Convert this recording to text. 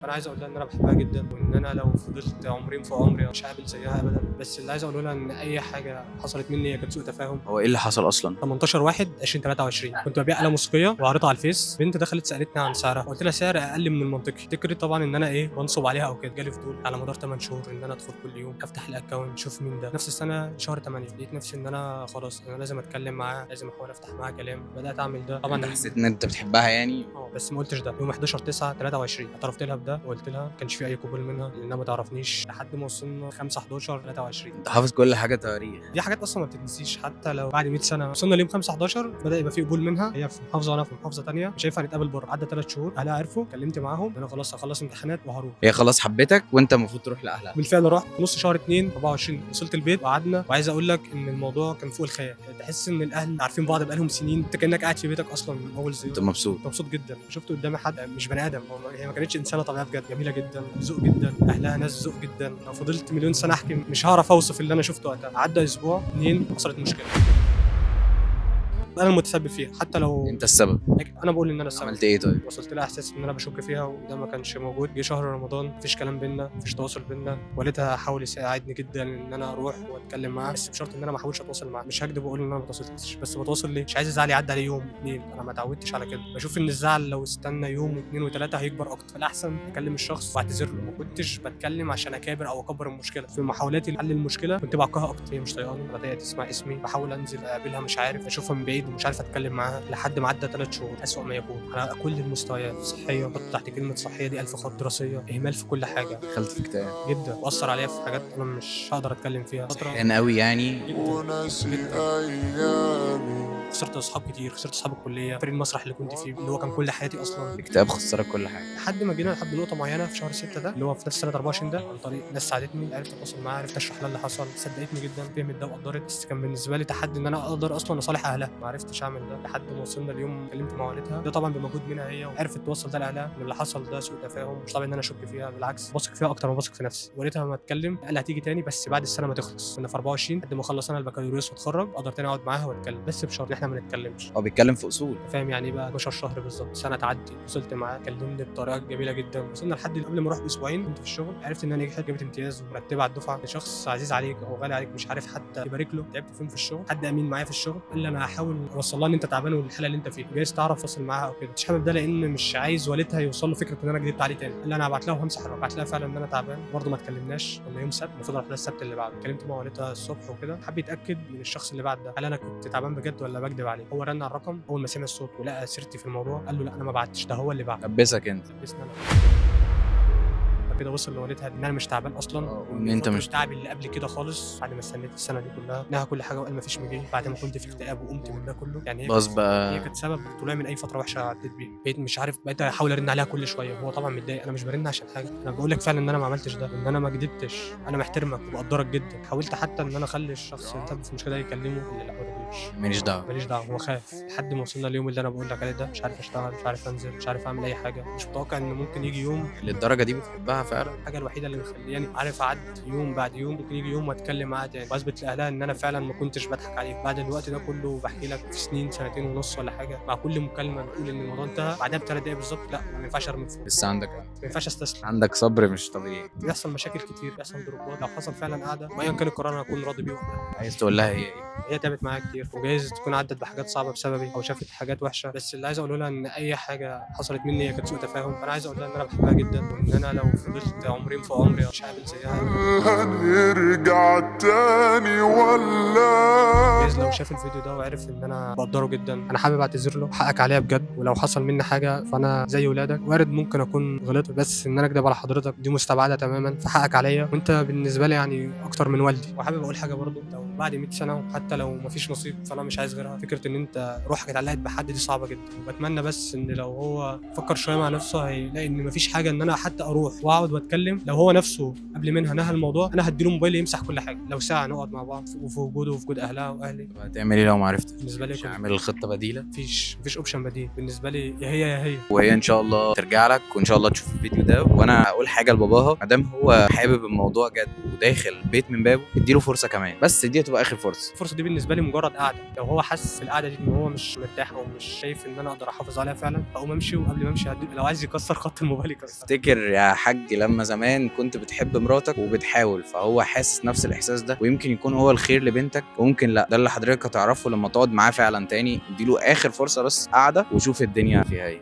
انا عايز اقول لها ان انا بحبها جدا، وان انا لو فضلت عمرين في عمري مش هقابل زيها ابدا. بس اللي عايز اقوله لها ان اي حاجه حصلت مني هي كانت سوء تفاهم. هو ايه اللي حصل اصلا؟ 18 1 2023 كنت ببيع آلة موسيقيه وعرضها على الفيس. بنت دخلت سالتني عن سعرها، قلت لها سعر اقل من المنطقي. تفتكري طبعا ان انا بنصب عليها او كده. جالي فضول على مدار 8 شهور ان انا ادخل كل يوم افتح الاكونت اشوف مين ده. نفس السنه شهر 8 لقيت نفسي ان انا خلاص انا لازم اتكلم معاها، لازم احاول افتح معاها كلام. بدات اعمل ده طبعا. انت حسيت ان انت بتحبها يعني؟ بس ما قلتش ده. يوم 11 9 23 اعترفت لها بده وقلت لها ما كانش في اي قبول منها لانها ما تعرفنيش، لحد ما وصلنا 5 11 23. انت حافظ كل حاجه تواريخ. دي حاجات اصلا ما بتتنسيش حتى لو بعد 100 سنه. وصلنا ليوم 5 11 بدا يبقى في قبول منها، هي في محافظه وانا في محافظه ثانيه، مش هينفع نتقابل بره. عدى 3 شهور اهلها عرفوا، كلمت معاهم انا خلاص هخلص امتحانات وهروح. هي خلاص حبيتك وانت المفروض تروح لاهلها. بالفعل رحت نص شهر 2 24 وصلت البيت وقعدنا. وعايز اقول لك ان الموضوع كان فوق الخيال. تحس ان الاهل عارفين بعض بقالهم سنين، انت كانك قاعد في بيتك اصلا من اول زياره. انت مبسوط؟ مبسوط جدا. شفت قدامي حد مش بني ادم، هي ما كانتش انسانه طبيعيه بجد، جميله جدا، ذوق جدا، اهلها ناس ذوق جدا. لو فضلت مليون سنه احكي مش هعرف اوصف اللي انا شفته وقتها. عدى اسبوع 2 حصلت مشكله انا المتسبب فيها. حتى لو انت السبب. انا بقول ان انا السبب. عملت ايه طيب؟ وصلت لها احساس ان انا بشك فيها وده ما كانش موجود. جه شهر رمضان مفيش كلام بينا، مفيش تواصل بينا. والدها حاول يساعدني جدا ان انا اروح واتكلم معاها، بس بشرط ان انا ما احاولش اتواصل معاها. مش هكدب واقول ان انا ما تواصلتش، بس بتواصل ليه؟ مش عايز الزعل يعدي عليه يوم 2. انا ما اتعودتش على كده. بشوف ان الزعل لو استنى يوم و2 و3 هيكبر اكتر. فالاحسن اكلم الشخص واعتذر له. ما كنتش بتكلم عشان اكابر او اكبر المشكله. في محاولاتي لحل المشكله كنت بعكها اكتر. هي مش طايقاني، بدات تسمع اسمي، بحاول انزل اقابلها مش عارف، اشوفها من بعيد ومش عارف اتكلم معاها. لحد ما عدى 3 شهور اسوأ ما يكون على كل المستويات. صحيه، حط تحت كلمه صحيه دي 1000 خط. دراسيه، اهمال في كل حاجه. دخلت في اكتئاب جدا واثر عليا في حاجات انا مش هقدر اتكلم فيها. كان قوي يعني. خسرت اصحاب كتير، خسرت اصحاب الكليه، فريق المسرح اللي كنت فيه اللي هو كان كل حياتي اصلا. الاكتئاب خسرك كل حاجه. لحد ما جينا لحد نقطه معينه في شهر 6 ده اللي هو في نفس سنه 24 ده، عن طريق ناس ساعدتني، عرفت اتواصل معاها، عرفت اشرح لها اللي حصل، صدقتني جدا، فهمت ده وقدرت. بس كان بالنسبه لي تحدي ان انا اقدر اصلا اصالح اهلها. ما عرفتش اعمل ده لحد ما وصلنا اليوم كلمت مع والدها. ده طبعا بمجهود منها هي، وعرفت توصل ده لاهلها ان اللي حصل ده سوء تفاهم. مش طبيعي ان انا اشك فيها، بالعكس بثق فيها اكتر ما بثق في نفسي. والدها ما اتكلم قال هتيجي تاني بس بعد السنه ما تخلص. كنا في 24 لحد ما اخلص انا البكالوريوس واتخرج اقدر تاني اقعد معاها واتكلم، بس بشرط ان احنا ما نتكلمش. هو بيتكلم في اصول. فاهم يعني بقى 12 شهر بالظبط سنه تعدي. وصلت معاه كلمني بطريقه جميله جدا. وصلنا لحد قبل ما اروح باسبوعين كنت في الشغل، عرفت ان انا نجحت، جبت امتياز ومرتبه على الدفعه. شخص عزيز عليك او غالي عليك مش عارف حتى يبارك له. تعبت فين في الشغل، حد امين معايا في الشغل قال لي انا هحاول اوصل لها ان انت تعبان والحاله اللي انت فيها جايز تعرف توصل معاها او كده. مش حابب ده لان مش عايز والدها يوصل له فكره ان انا كدبت عليه تاني. قال لي انا هبعت لها وهمسح. هبعت لها فعلا ان انا تعبان. برده ما اتكلمناش الا يوم سبت، المفروض اروح لها السبت اللي بعده. كلمت مع والدها الصبح وكده، حب يتاكد من الشخص اللي بعد ده هل انا كنت تعبان بجد ولا بكدب عليه. هو رن على الرقم، اول ما سمع الصوت ولقى سيرتي في الموضوع قال له لا انا ما بعتش، ده هو اللي بعت. لبسك انت. لبسني انا كده. وصل لوالدها ان انا مش تعبان اصلا، وان انت مش تعب اللي قبل كده خالص. بعد ما استنيت السنه دي كلها نهى كل حاجه وقال مفيش مجيه. بعد ما كنت في اكتئاب وقمت من ده كله يعني. باظ بقى. هي كانت سبب طلوعي من اي فتره وحشه عديت بيها. بقيت مش عارف، بقيت احاول ارن عليها كل شويه. هو طبعا متضايق، انا مش برن عشان حاجه، انا بقول لك فعلا ان انا ما عملتش ده، ان انا ما كدبتش، انا محترمك وبقدرك جدا. حاولت حتى ان انا اخلي الشخص اللي سبب في المشكله ده يكلمه اللي لا ما رضيش. ماليش دعوه. ماليش دعوه. هو خاف لحد ما وصلنا اليوم اللي انا بقول لك عليه ده. مش عارف اشتغل، مش عارف انزل، مش عارف اعمل اي حاجه. مش متوقع ان ممكن يجي يوم للدرجه دي بتحبها فعلا. الحاجه الوحيده اللي مخلياني عارف اعدي يوم بعد يوم. ممكن يجي يوم واتكلم معاها تاني واثبت لاهلها ان انا فعلا ما كنتش بضحك عليك. بعد الوقت ده كله بحكي لك في سنين، سنتين ونص ولا حاجه، مع كل مكالمه بقول ان الموضوع انتهى. بعدها ب3 دقايق بالظبط لا ما ينفعش ارمي الفوق. لسه عندك ما ينفعش استسلم. عندك صبر مش طبيعي. بيحصل مشاكل كتير، بيحصل ضربات. لو حصل فعلا قعده وايا كان القرار انا اكون راضي بيه وقتها. عايز تقول لها هي ايه؟ هي تعبت معايا كتير وجايز تكون عدت بحاجات صعبه بسببي او شافت حاجات وحشه. بس اللي عايز اقوله لها ان اي حاجه حصلت مني هي كانت سوء تفاهم. انا عايز اقول لها ان انا بحبها جدا، وان انا لو فضلت عمرين في عمري مش هقابل زيها. هنرجع تاني ولا جايز لو شاف الفيديو ده وعرف ان انا بقدره جدا، انا حابب اعتذر له. حقك عليا بجد، ولو حصل مني حاجه فانا زي ولادك. وارد ممكن اكون غلطت، بس ان انا اكدب على حضرتك دي مستبعده تماما. فحقك عليا وانت بالنسبه لي يعني اكتر من والدي. وحابب اقول حاجه برضو، لو بعد 100 سنه وحتى لو مفيش نصيب فانا مش عايز غيرها. فكره ان انت روحك اتعلقت بحد دي صعبه جدا. وبتمنى بس ان لو هو فكر شويه مع نفسه هيلاقي ان مفيش حاجه ان انا حتى اروح واقعد واتكلم. لو هو نفسه قبل منها نهى الموضوع انا هديله موبايل يمسح كل حاجه. لو ساعه نقعد مع بعض وفي وجوده وفي وجود اهلها واهلي. هتعمل ايه لو ما عرفتش؟ بالنسبه لي مش هعمل الخطه بديله. مفيش اوبشن بديل بالنسبه لي. يا هي يا هي. وهي ان شاء الله ترجع لك وان شاء الله تشوف الفيديو ده. وانا هقول حاجه لباباها، ما دام هو حابب الموضوع جد وداخل بيت من بابه اديله فرصه كمان، بس دي هتبقى اخر فرصه. الفرصه دي بالنسبه لي مجرد القعده. لو هو حس في القعده دي ان هو مش مرتاح او مش شايف ان انا اقدر احافظ عليها فعلا، اقوم امشي، وقبل ما امشي لو عايز يكسر خط الموبايل يكسر. افتكر يا حاج لما زمان كنت بتحب مراتك وبتحاول، فهو حاسس نفس الاحساس ده، ويمكن يكون هو الخير لبنتك وممكن لا. ده اللي حضرتك هتعرفه لما تقعد معاه فعلا تاني. اديله اخر فرصه بس قعده وشوف الدنيا فيها ايه.